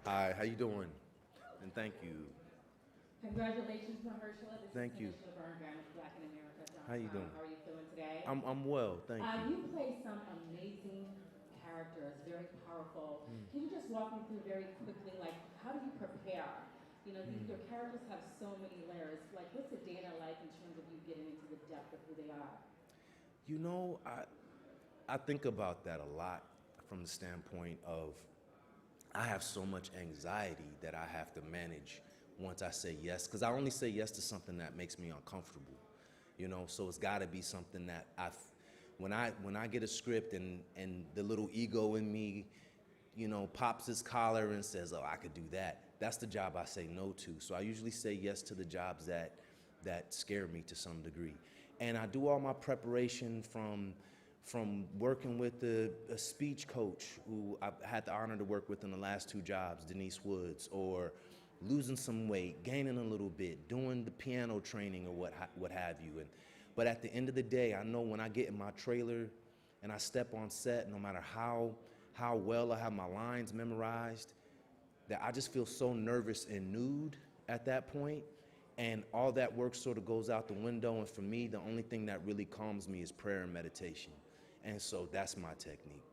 Hi, how you doing? And thank you. Congratulations, Mahershala. This Thank is you. Commissioner Byrne with Black in America How you downtown. doing? How are you feeling today? I'm well, thank you. You play some amazing characters, very powerful. Can you just walk me through very quickly, like, how do you prepare? Your characters have so many layers. Like, what's a day in a life in terms of you getting into the depth of who they are? You know, I think about that a lot from the standpoint of I have so much anxiety that I have to manage once I say yes, because I only say yes to something that makes me uncomfortable. So it's got to be something that when I get a script and the little ego in me, pops its collar and says, "Oh, I could do that." That's the job I say no to. So I usually say yes to the jobs that scare me to some degree, and I do all my preparation from working with a speech coach who I've had the honor to work with in the last two jobs, Denise Woods, or losing some weight, gaining a little bit, doing the piano training or what have you. But at the end of the day, I know when I get in my trailer and I step on set, no matter how well I have my lines memorized, that I just feel so nervous and nude at that point, and all that work sort of goes out the window. And for me, the only thing that really calms me is prayer and meditation, and so that's my technique.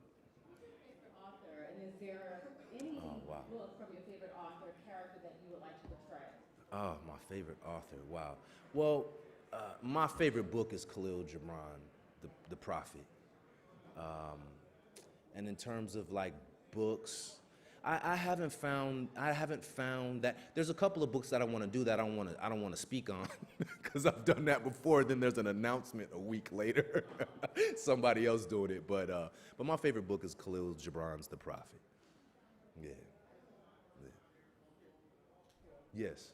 Favorite author, and is there any Oh wow. book from your favorite author character that you would like to portray? Oh, my favorite author. Wow. Well, my favorite book is Khalil Gibran, the Prophet. And in terms of like books, I haven't found that there's a couple of books that I want to do that I don't want to speak on because I've done that before. Then there's an announcement a week later, somebody else doing it. But my favorite book is Khalil Gibran's The Prophet. Yeah. Yeah. Yes.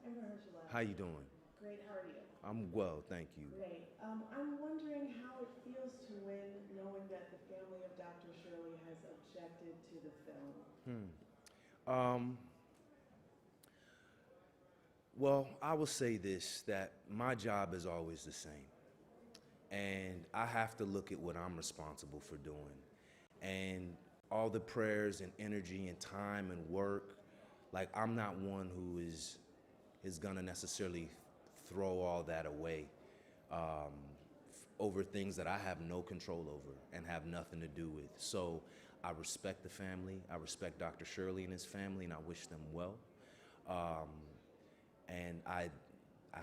Hi, Mahershala. How you doing? Great, how are you? I'm well, thank you. Great. I'm wondering how it feels to win knowing that the family of Dr. Shirley has objected to the film. Um, well, I will say this, that my job is always the same. And I have to look at what I'm responsible for doing. And all the prayers and energy and time and work, like I'm not one who is gonna necessarily throw all that away over things that I have no control over and have nothing to do with. So I respect the family. I respect Dr. Shirley and his family, and I wish them well. Um, and I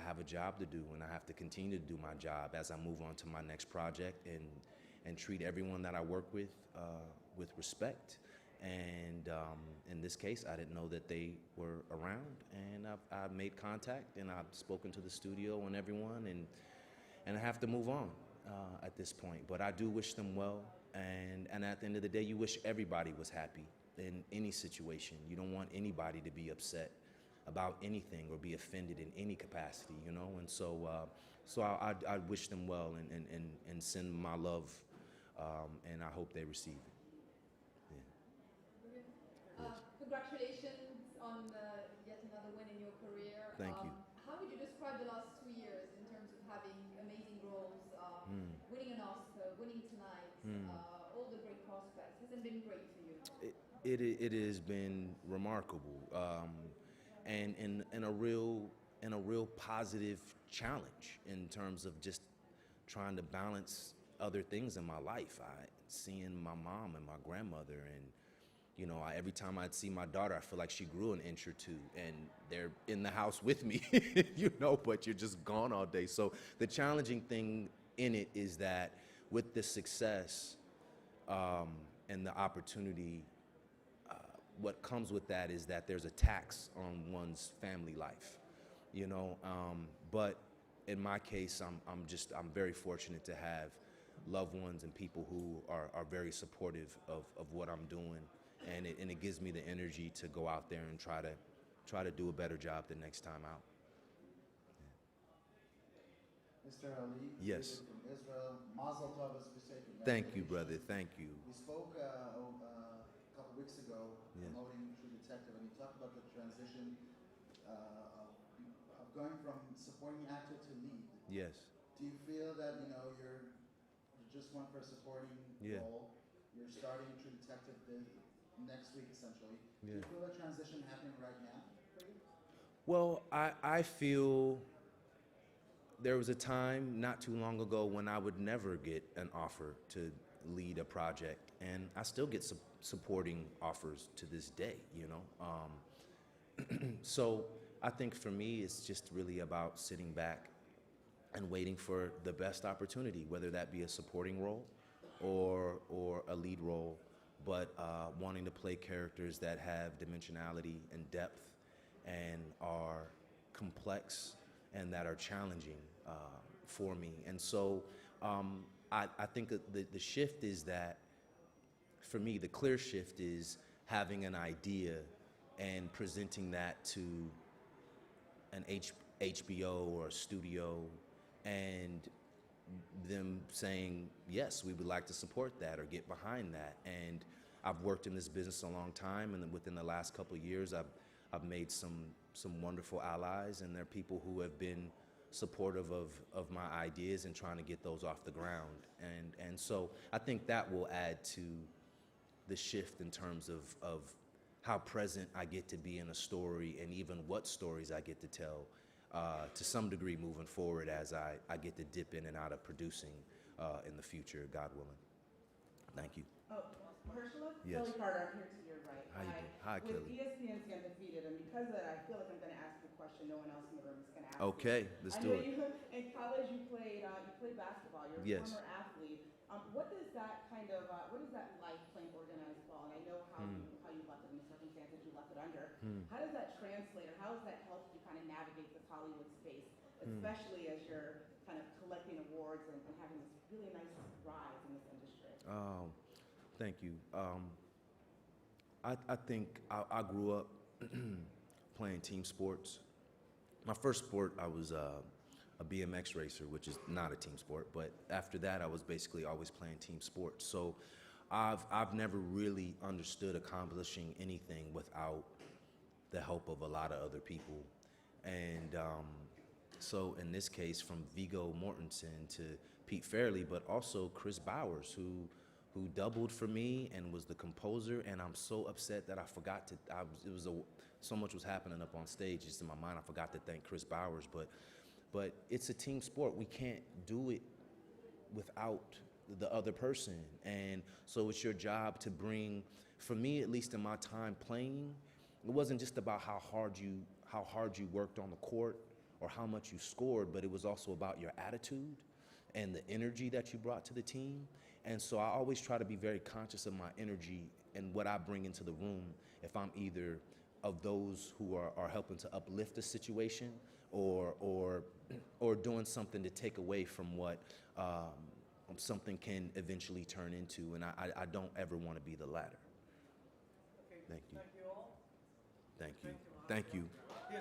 have a job to do, and I have to continue to do my job as I move on to my next project and treat everyone that I work with respect. And in this case, I didn't know that they were around, and I've made contact, and I've spoken to the studio and everyone, and I have to move on at this point. But I do wish them well, and at the end of the day, you wish everybody was happy in any situation. You don't want anybody to be upset about anything or be offended in any capacity, And so I wish them well and send my love, and I hope they receive it. Yes. Congratulations on yet another win in your career. Thank you. How would you describe the last 2 years in terms of having amazing roles, winning an Oscar, winning tonight, all the great prospects? Has it been great for you? It has been remarkable, and in a real positive challenge in terms of just trying to balance other things in my life. Seeing my mom and my grandmother, and every time I'd see my daughter, I feel like she grew an inch or two, and they're in the house with me, but you're just gone all day. So the challenging thing in it is that with the success and the opportunity, what comes with that is that there's a tax on one's family life, But in my case, I'm very fortunate to have loved ones and people who are very supportive of what I'm doing, and it gives me the energy to go out there and try to do a better job the next time out. Mr. Ali, Yes. from Israel, Mazel Tov, as we say. Thank you, brother. Thank you. We spoke a couple weeks ago Yes. promoting True Detective, and you talked about the transition of going from supporting actor to lead. Yes. Do you feel that you just went for a supporting Yeah. role? You're starting True Detective next week essentially. Do Yeah. you feel a transition happening right now for you? Well, I feel there was a time not too long ago when I would never get an offer to lead a project, and I still get supporting offers to this day, you know. So I think for me, it's just really about sitting back and waiting for the best opportunity, whether that be a supporting role or a lead role, but wanting to play characters that have dimensionality and depth and are complex and that are challenging for me. And so I think that the shift is that, for me, the clear shift is having an idea and presenting that to an HBO or a studio, and them saying, yes, we would like to support that or get behind that. And I've worked in this business a long time, and then within the last couple of years, I've made some wonderful allies, and there are people who have been supportive of my ideas and trying to get those off the ground. And so I think that will add to the shift in terms of how present I get to be in a story, and even what stories I get to tell to some degree moving forward, as I get to dip in and out of producing in the future, God willing. Thank you. Oh, Mahershala? Yes. Kelly Carter, I'm here to your right. How you doing? Hi, With Kelly. ESPN's Undefeated, and because of that, I feel like I'm going to ask you a question no one else in the room is going to ask. Okay, let's do it. I know in college you played basketball. You're a Yes. former athlete. What does that what is that like playing organized ball? And I know how you left it in the circumstances you left it under. How does that translate, or how has that helped you kind of navigate this Hollywood space, especially as you're kind of collecting awards and having this really nice rise in this industry? Thank you. I think I grew up playing team sports. My first sport, I was a BMX racer, which is not a team sport. But after that, I was basically always playing team sports. So I've never really understood accomplishing anything without the help of a lot of other people. And so in this case, from Viggo Mortensen to Pete Fairley, but also Chris Bowers, who doubled for me and was the composer. And I'm so upset that I forgot to. So much was happening up on stage, just in my mind. I forgot to thank Chris Bowers, but it's a team sport. We can't do it without the other person. And so it's your job to bring, for me, at least in my time playing, it wasn't just about how hard you worked on the court or how much you scored, but it was also about your attitude and the energy that you brought to the team. And so I always try to be very conscious of my energy and what I bring into the room, if I'm either of those who are helping to uplift the situation or doing something to take away from what something can eventually turn into. And I don't ever want to be the latter. Okay. Thank you. Thank you all. Thank you. Thank you. Yeah.